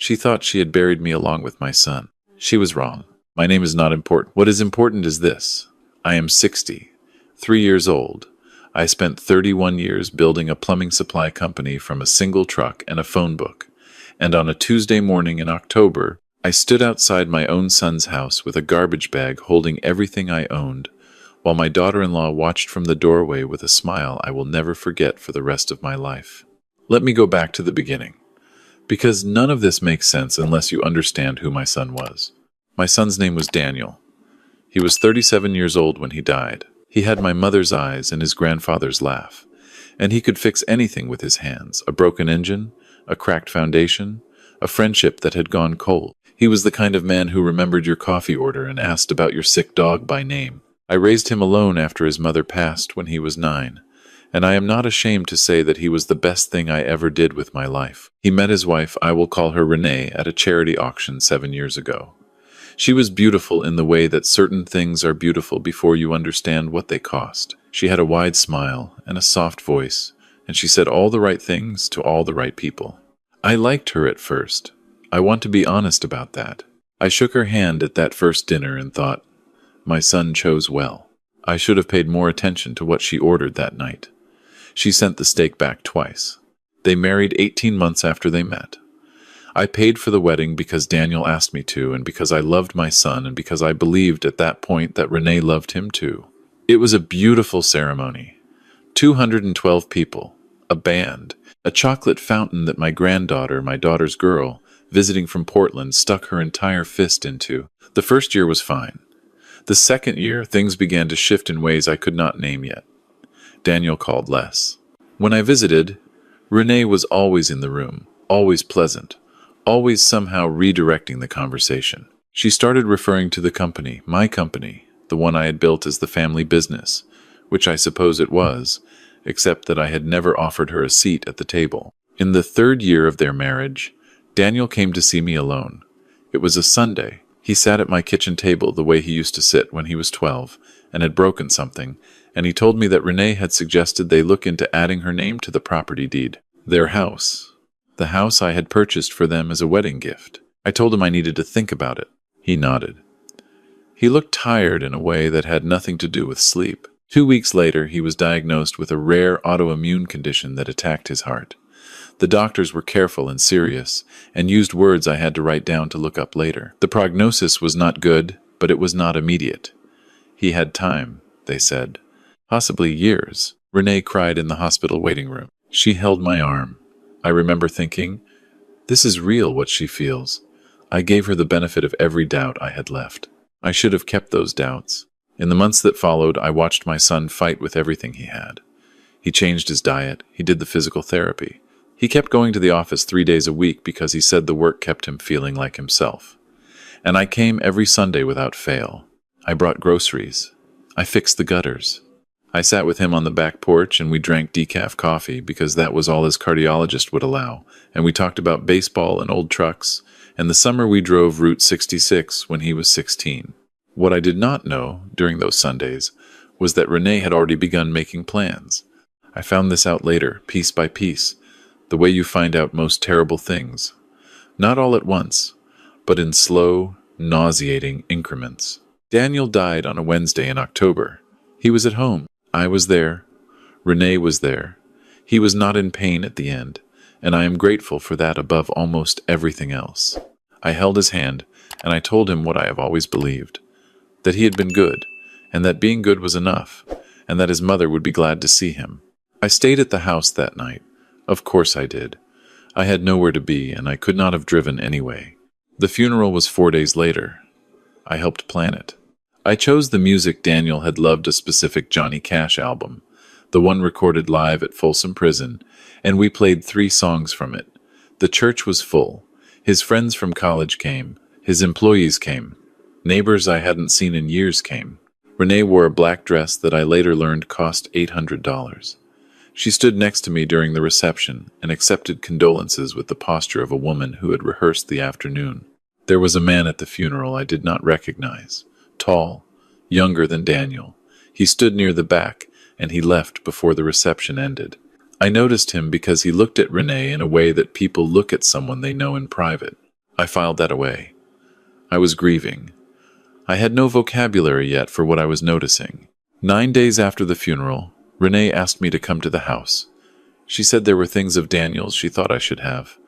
She thought she had buried me along with my son. She was wrong. My name is not important. What is important is this. I am 60, 3 years old. I spent 31 years building a plumbing supply company from a single truck and a phone book. And on a Tuesday morning in October, I stood outside my own son's house with a garbage bag holding everything I owned, while my daughter-in-law watched from the doorway with a smile I will never forget for the rest of my life. Let me go back to the beginning, because none of this makes sense unless you understand who my son was. My son's name was Daniel. He was 37 years old when he died. He had my mother's eyes and his grandfather's laugh, and he could fix anything with his hands, a broken engine, a cracked foundation, a friendship that had gone cold. He was the kind of man who remembered your coffee order and asked about your sick dog by name. I raised him alone after his mother passed when he was 9, and I am not ashamed to say that he was the best thing I ever did with my life. He met his wife, I will call her Renee, at a charity auction 7 years ago. She was beautiful in the way that certain things are beautiful before you understand what they cost. She had a wide smile and a soft voice, and she said all the right things to all the right people. I liked her at first. I want to be honest about that. I shook her hand at that first dinner and thought, my son chose well. I should have paid more attention to what she ordered that night. She sent the steak back twice. They married 18 months after they met. I paid for the wedding because Daniel asked me to, and because I loved my son, and because I believed at that point that Renee loved him too. It was a beautiful ceremony. 212 people, a band, a chocolate fountain that my granddaughter, my daughter's girl, visiting from Portland, stuck her entire fist into. The first year was fine. The second year, things began to shift in ways I could not name yet. Daniel called less. When I visited, Renee was always in the room, always pleasant, always somehow redirecting the conversation. She started referring to the company, my company, the one I had built as the family business, which I suppose it was, except that I had never offered her a seat at the table. In the 3rd year of their marriage, Daniel came to see me alone. It was a Sunday. He sat at my kitchen table the way he used to sit when he was 12, and had broken something, and he told me that Renee had suggested they look into adding her name to the property deed. Their house. The house I had purchased for them as a wedding gift. I told him I needed to think about it. He nodded. He looked tired in a way that had nothing to do with sleep. 2 weeks later, he was diagnosed with a rare autoimmune condition that attacked his heart. The doctors were careful and serious, and used words I had to write down to look up later. The prognosis was not good, but it was not immediate. He had time, they said. Possibly years. Renee cried in the hospital waiting room. She held my arm. I remember thinking, this is real what she feels. I gave her the benefit of every doubt I had left. I should have kept those doubts. In the months that followed, I watched my son fight with everything he had. He changed his diet. He did the physical therapy. He kept going to the office 3 days a week because he said the work kept him feeling like himself. And I came every Sunday without fail. I brought groceries. I fixed the gutters. I sat with him on the back porch and we drank decaf coffee because that was all his cardiologist would allow, and we talked about baseball and old trucks, and the summer we drove Route 66 when he was 16. What I did not know during those Sundays was that Renee had already begun making plans. I found this out later, piece by piece, the way you find out most terrible things. Not all at once, but in slow, nauseating increments. Daniel died on a Wednesday in October. He was at home. I was there. Renee was there. He was not in pain at the end, and I am grateful for that above almost everything else. I held his hand, and I told him what I have always believed, that he had been good, and that being good was enough, and that his mother would be glad to see him. I stayed at the house that night. Of course I did. I had nowhere to be, and I could not have driven anyway. The funeral was 4 days later. I helped plan it. I chose the music Daniel had loved, a specific Johnny Cash album, the one recorded live at Folsom Prison, and we played 3 songs from it. The church was full. His friends from college came. His employees came. Neighbors I hadn't seen in years came. Renee wore a black dress that I later learned cost $800. She stood next to me during the reception and accepted condolences with the posture of a woman who had rehearsed the afternoon. There was a man at the funeral I did not recognize. Tall, younger than Daniel. He stood near the back, and he left before the reception ended. I noticed him because he looked at Renee in a way that people look at someone they know in private. I filed that away. I was grieving. I had no vocabulary yet for what I was noticing. 9 days after the funeral, Renee asked me to come to the house. She said there were things of Daniel's she thought I should have.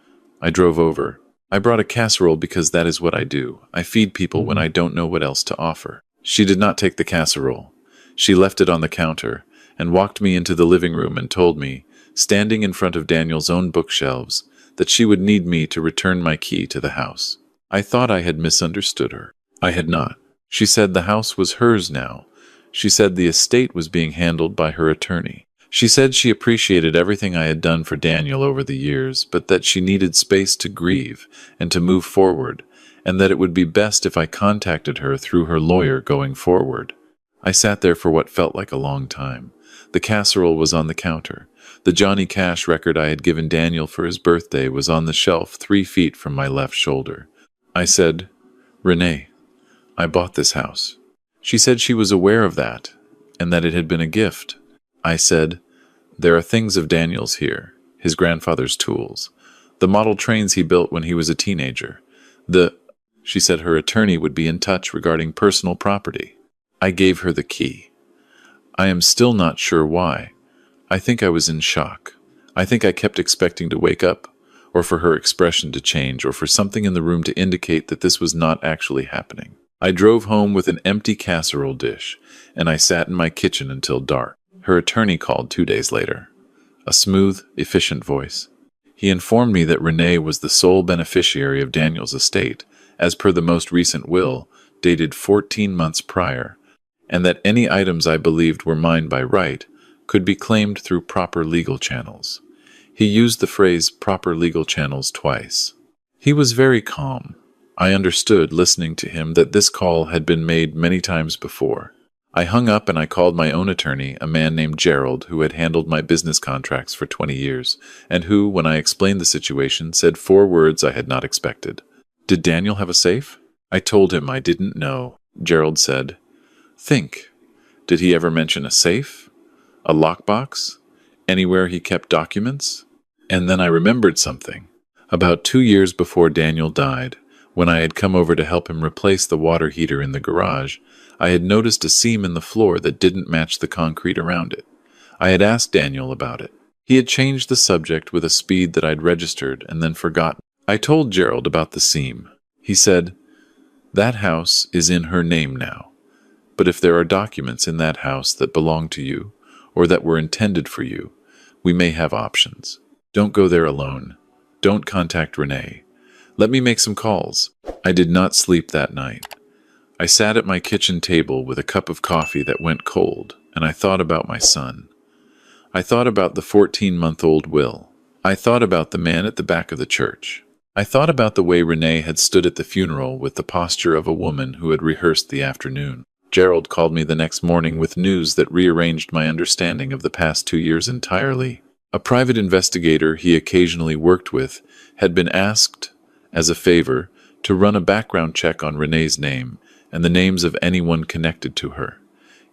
I drove over. I brought a casserole because that is what I do. I feed people when I don't know what else to offer. She did not take the casserole. She left it on the counter and walked me into the living room and told me, standing in front of Daniel's own bookshelves, that she would need me to return my key to the house. I thought I had misunderstood her. I had not. She said the house was hers now. She said the estate was being handled by her attorney. She said she appreciated everything I had done for Daniel over the years, but that she needed space to grieve and to move forward, and that it would be best if I contacted her through her lawyer going forward. I sat there for what felt like a long time. The casserole was on the counter. The Johnny Cash record I had given Daniel for his birthday was on the shelf 3 feet from my left shoulder. I said, "Renee, I bought this house." She said she was aware of that, and that it had been a gift. I said, "There are things of Daniel's here, his grandfather's tools, the model trains he built when he was a teenager. She said her attorney would be in touch regarding personal property. I gave her the key. I am still not sure why. I think I was in shock. I think I kept expecting to wake up, or for her expression to change, or for something in the room to indicate that this was not actually happening. I drove home with an empty casserole dish, and I sat in my kitchen until dark. Her attorney called 2 days later. A smooth, efficient voice. He informed me that Renee was the sole beneficiary of Daniel's estate, as per the most recent will, dated 14 months prior, and that any items I believed were mine by right could be claimed through proper legal channels. He used the phrase proper legal channels twice. He was very calm. I understood, listening to him, that this call had been made many times before. I hung up and I called my own attorney, a man named Gerald, who had handled my business contracts for 20 years, and who, when I explained the situation, said 4 words I had not expected. "Did Daniel have a safe?" I told him I didn't know. Gerald said, "Think. Did he ever mention a safe? A lockbox? Anywhere he kept documents?" And then I remembered something. About 2 years before Daniel died, when I had come over to help him replace the water heater in the garage, I had noticed a seam in the floor that didn't match the concrete around it. I had asked Daniel about it. He had changed the subject with a speed that I'd registered and then forgotten. I told Gerald about the seam. He said, "That house is in her name now. But if there are documents in that house that belong to you, or that were intended for you, we may have options. Don't go there alone. Don't contact Renee. Let me make some calls." I did not sleep that night. I sat at my kitchen table with a cup of coffee that went cold, and I thought about my son. I thought about the 14-month-old Will. I thought about the man at the back of the church. I thought about the way Renee had stood at the funeral with the posture of a woman who had rehearsed the afternoon. Gerald called me the next morning with news that rearranged my understanding of the past 2 years entirely. A private investigator he occasionally worked with had been asked, as a favor, to run a background check on Renee's name and the names of anyone connected to her.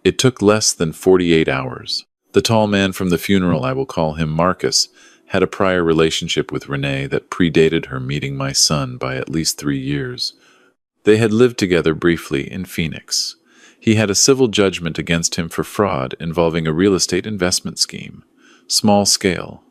It took less than 48 hours. The tall man from the funeral, I will call him Marcus, had a prior relationship with Renee that predated her meeting my son by at least 3 years. They had lived together briefly in Phoenix. He had a civil judgment against him for fraud involving a real estate investment scheme. Small scale,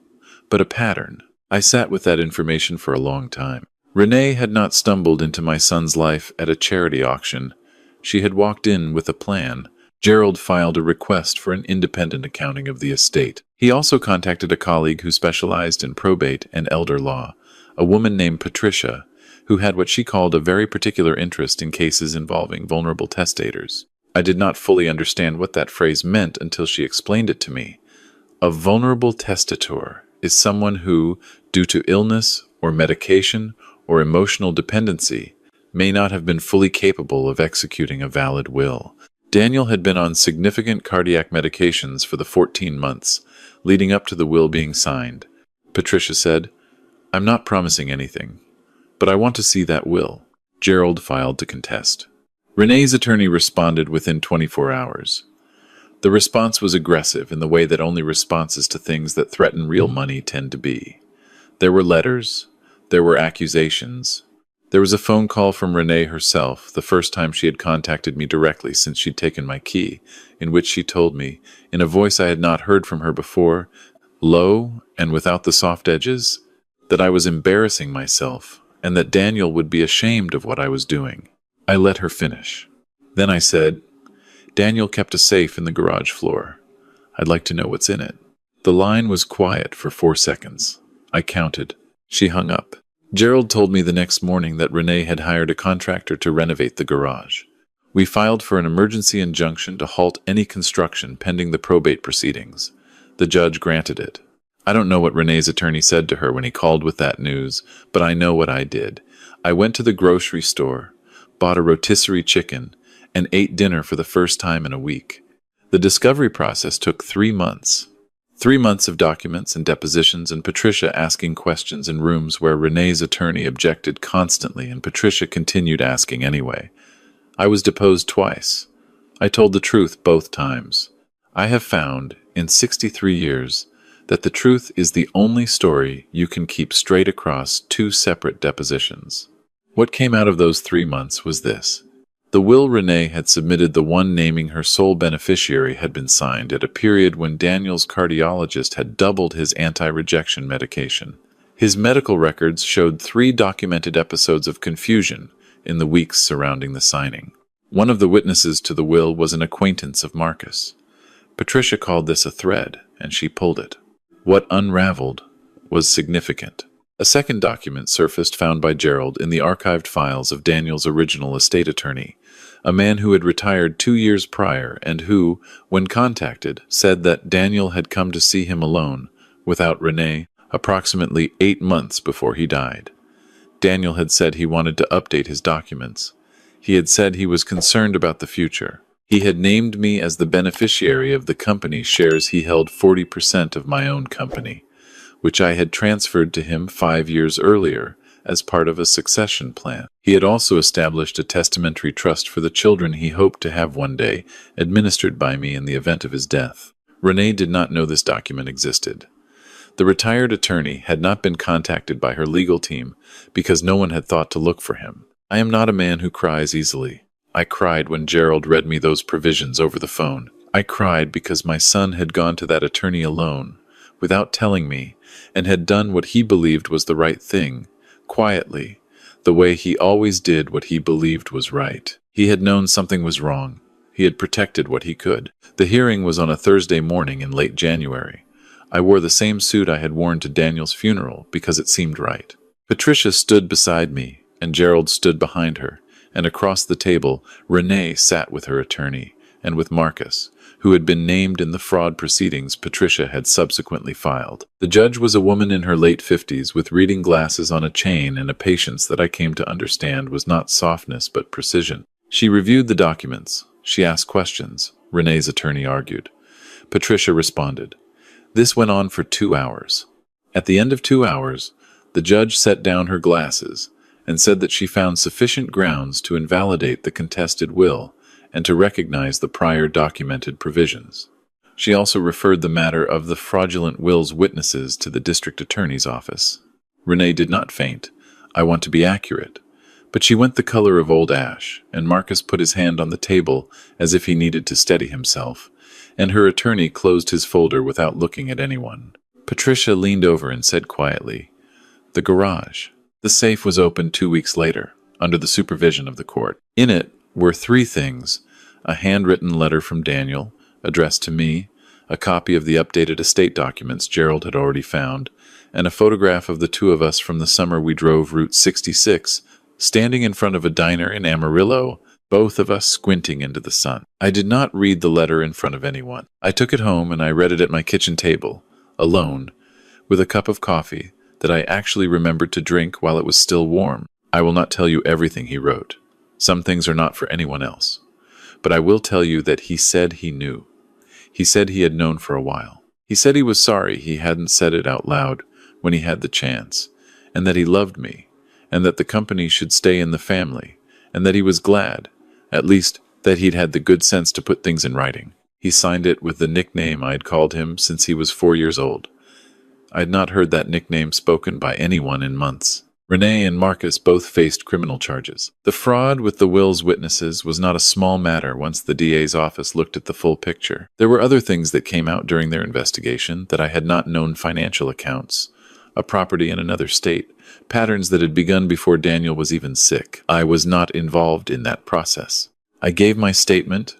but a pattern. I sat with that information for a long time. Renee had not stumbled into my son's life at a charity auction. She had walked in with a plan. Gerald filed a request for an independent accounting of the estate. He also contacted a colleague who specialized in probate and elder law, a woman named Patricia, who had what she called a very particular interest in cases involving vulnerable testators. I did not fully understand what that phrase meant until she explained it to me. A vulnerable testator is someone who, due to illness or medication or emotional dependency, may not have been fully capable of executing a valid will. Daniel had been on significant cardiac medications for the 14 months leading up to the will being signed. Patricia said, "I'm not promising anything, but I want to see that will." Gerald filed to contest. Renee's attorney responded within 24 hours. The response was aggressive in the way that only responses to things that threaten real money tend to be. There were letters, there were accusations, There was a phone call from Renee herself, the first time she had contacted me directly since she'd taken my key, in which she told me, in a voice I had not heard from her before, low and without the soft edges, that I was embarrassing myself and that Daniel would be ashamed of what I was doing. I let her finish. Then I said, Daniel kept a safe in the garage floor. I'd like to know what's in it. The line was quiet for 4 seconds. I counted. She hung up. Gerald told me the next morning that Renee had hired a contractor to renovate the garage. We filed for an emergency injunction to halt any construction pending the probate proceedings. The judge granted it. I don't know what Renee's attorney said to her when he called with that news, but I know what I did. I went to the grocery store, bought a rotisserie chicken, and ate dinner for the first time in a week. The discovery process took 3 months. 3 months of documents and depositions and Patricia asking questions in rooms where Renee's attorney objected constantly and Patricia continued asking anyway. I was deposed twice. I told the truth both times. I have found, in 63 years, that the truth is the only story you can keep straight across 2 separate depositions. What came out of those 3 months was this. The will Renee had submitted, the one naming her sole beneficiary, had been signed at a period when Daniel's cardiologist had doubled his anti-rejection medication. His medical records showed 3 documented episodes of confusion in the weeks surrounding the signing. One of the witnesses to the will was an acquaintance of Marcus. Patricia called this a thread, and she pulled it. What unraveled was significant. A second document surfaced found by Gerald in the archived files of Daniel's original estate attorney, a man who had retired 2 years prior and who, when contacted, said that Daniel had come to see him alone, without Renee, approximately 8 months before he died. Daniel had said he wanted to update his documents. He had said he was concerned about the future. He had named me as the beneficiary of the company shares. He held 40% of my own company, which I had transferred to him 5 years earlier as part of a succession plan. He had also established a testamentary trust for the children he hoped to have one day, administered by me in the event of his death. Renee did not know this document existed. The retired attorney had not been contacted by her legal team because no one had thought to look for him. I am not a man who cries easily. I cried when Gerald read me those provisions over the phone. I cried because my son had gone to that attorney alone, without telling me, and had done what he believed was the right thing, quietly, the way he always did what he believed was right. He had known something was wrong. He had protected what he could. The hearing was on a Thursday morning in late January. I wore the same suit I had worn to Daniel's funeral because it seemed right. Patricia stood beside me, and Gerald stood behind her, and across the table, Renee sat with her attorney, and with Marcus, who had been named in the fraud proceedings Patricia had subsequently filed. The judge was a woman in her late 50s with reading glasses on a chain and a patience that I came to understand was not softness but precision. She reviewed the documents. She asked questions. Renee's attorney argued. Patricia responded. This went on for 2 hours. At the end of 2 hours, the judge set down her glasses and said that she found sufficient grounds to invalidate the contested will and to recognize the prior documented provisions. She also referred the matter of the fraudulent will's witnesses to the district attorney's office. Renee did not faint. I want to be accurate. But she went the color of old ash, and Marcus put his hand on the table as if he needed to steady himself, and her attorney closed his folder without looking at anyone. Patricia leaned over and said quietly, "The garage." The safe was opened 2 weeks later, under the supervision of the court. In it were 3 things: a handwritten letter from Daniel, addressed to me, a copy of the updated estate documents Gerald had already found, and a photograph of the 2 of us from the summer we drove Route 66, standing in front of a diner in Amarillo, both of us squinting into the sun. I did not read the letter in front of anyone. I took it home and I read it at my kitchen table, alone, with a cup of coffee that I actually remembered to drink while it was still warm. I will not tell you everything he wrote. Some things are not for anyone else. But I will tell you that he said he knew. He said he had known for a while. He said he was sorry he hadn't said it out loud when he had the chance, and that he loved me, and that the company should stay in the family, and that he was glad, at least that he'd had the good sense to put things in writing. He signed it with the nickname I had called him since he was 4 years old. I had not heard that nickname spoken by anyone in months. Renee and Marcus both faced criminal charges. The fraud with the will's witnesses was not a small matter once the DA's office looked at the full picture. There were other things that came out during their investigation that I had not known: financial accounts, a property in another state, patterns that had begun before Daniel was even sick. I was not involved in that process. I gave my statement,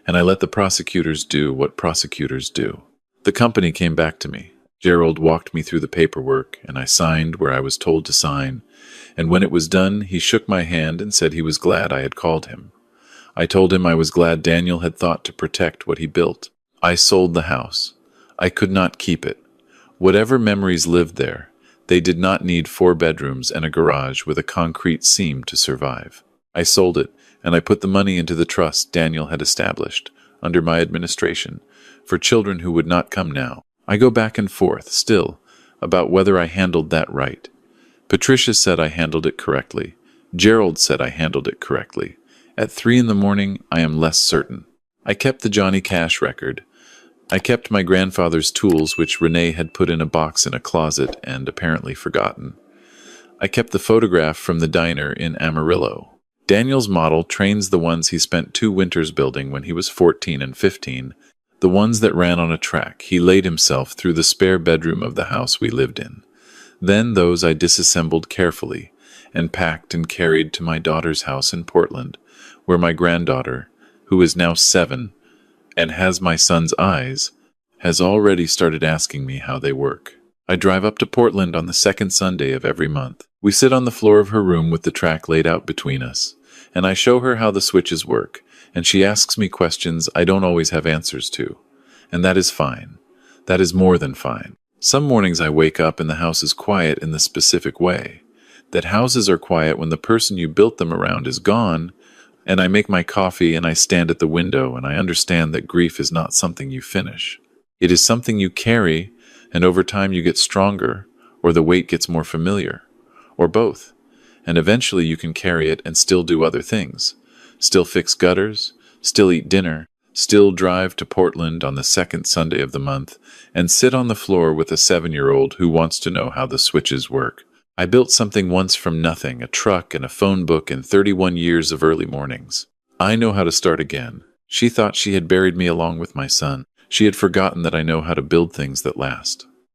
and I let the prosecutors do what prosecutors do. The company came back to me. Gerald walked me through the paperwork, and I signed where I was told to sign, and when it was done, he shook my hand and said he was glad I had called him. I told him I was glad Daniel had thought to protect what he built. I sold the house. I could not keep it. Whatever memories lived there, they did not need 4 bedrooms and a garage with a concrete seam to survive. I sold it, and I put the money into the trust Daniel had established, under my administration, for children who would not come now. I go back and forth, still, about whether I handled that right. Patricia said I handled it correctly. Gerald said I handled it correctly. At 3 in the morning, I am less certain. I kept the Johnny Cash record. I kept my grandfather's tools, which Renee had put in a box in a closet and apparently forgotten. I kept the photograph from the diner in Amarillo. Daniel's model trains the ones he spent 2 winters building when he was 14 and 15, the ones that ran on a track. He laid himself through the spare bedroom of the house we lived in. Then those I disassembled carefully and packed and carried to my daughter's house in Portland, where my granddaughter, who is now 7 and has my son's eyes, has already started asking me how they work. I drive up to Portland on the 2nd Sunday of every month. We sit on the floor of her room with the track laid out between us, and I show her how the switches work, and she asks me questions I don't always have answers to. And that is fine. That is more than fine. Some mornings I wake up and the house is quiet in the specific way. That houses are quiet when the person you built them around is gone, and I make my coffee and I stand at the window and I understand that grief is not something you finish. It is something you carry, and over time you get stronger, or the weight gets more familiar, or both. And eventually you can carry it and still do other things. Still fix gutters, still eat dinner, still drive to Portland on the 2nd Sunday of the month, and sit on the floor with a 7-year-old who wants to know how the switches work. I built something once from nothing, a truck and a phone book in 31 years of early mornings. I know how to start again. She thought she had buried me along with my son. She had forgotten that I know how to build things that last.